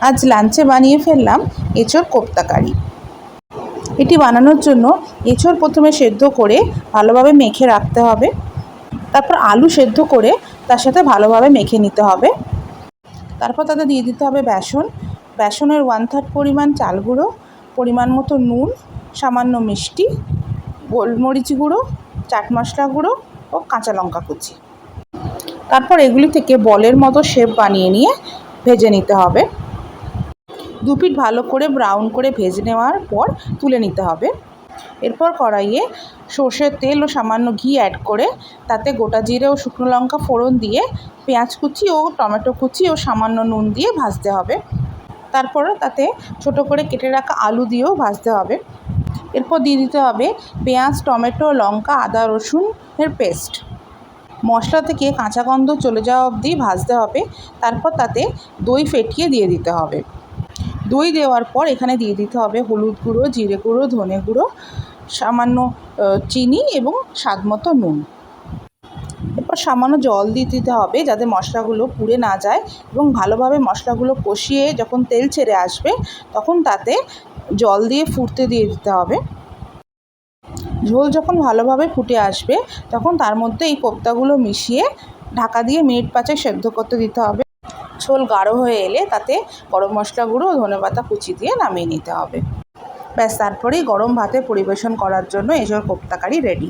আজ লাঞ্চে বানিয়ে ফেললাম এঁচোড় কোপ্তা কারি। এটি বানানোর জন্য এঁচোড় প্রথমে সেদ্ধ করে ভালোভাবে মেখে রাখতে হবে। তারপর আলু সেদ্ধ করে তার সাথে ভালোভাবে মেখে নিতে হবে। তারপর তাতে দিয়ে দিতে হবে বেসনের 1/3 পরিমাণ চাল গুঁড়ো, পরিমাণ মতো নুন, সামান্য মিষ্টি, গোলমরিচ গুঁড়ো, চাট মশলা গুঁড়ো ও কাঁচা লঙ্কা কুচি। তারপর এগুলি থেকে বলের মতো শেপ বানিয়ে নিয়ে ভেজে নিতে হবে। 2 পিঠ ভালো করে ব্রাউন করে ভেজে নেওয়ার পর তুলে নিতে হবে। এরপর কড়াইয়ে সর্ষের তেল ও সামান্য ঘি অ্যাড করে তাতে গোটা জিরে ও শুকনো লঙ্কা ফোড়ন দিয়ে পেঁয়াজ কুচি ও টমেটো কুচি ও সামান্য নুন দিয়ে ভাজতে হবে। তারপর তাতে ছোট করে কেটে রাখা আলু দিয়েও ভাজতে হবে। এরপর দিয়ে দিতে হবে পেঁয়াজ, টমেটো, লঙ্কা, আদা রসুনের পেস্ট। মশলা থেকে কাঁচা গন্ধ চলে যাওয়া অবধি ভাজতে হবে। তারপর তাতে দই ফেটিয়ে দিয়ে দিতে হবে। দই দেওয়ার পর এখানে দিয়ে দিতে হবে হলুদ গুঁড়ো, জিরে গুঁড়ো, ধনে গুঁড়ো, সামান্য চিনি এবং স্বাদমতো নুন। এরপর সামান্য জল দিয়ে দিতে হবে যাতে মশলাগুলো পুড়ে না যায়, এবং ভালোভাবে মশলাগুলো কষিয়ে যখন তেল ছেড়ে আসবে তখন তাতে জল দিয়ে ফুটতে দিয়ে দিতে হবে। ঝোল যখন ভালোভাবে ফুটে আসবে তখন তার মধ্যে এই কোপ্তাগুলো মিশিয়ে ঢাকা দিয়ে মিনিট 5 সেদ্ধ করতে দিতে হবে। ঝোল গাঢ় হয়ে এলে তাতে গরম মশলা গুঁড়ো ও ধনেপাতা কুচি দিয়ে নামিয়ে নিতে হবে। ব্যাস, তারপরেই গরম ভাতে পরিবেশন করার জন্য এঁচোড় কোপ্তা কারি রেডি।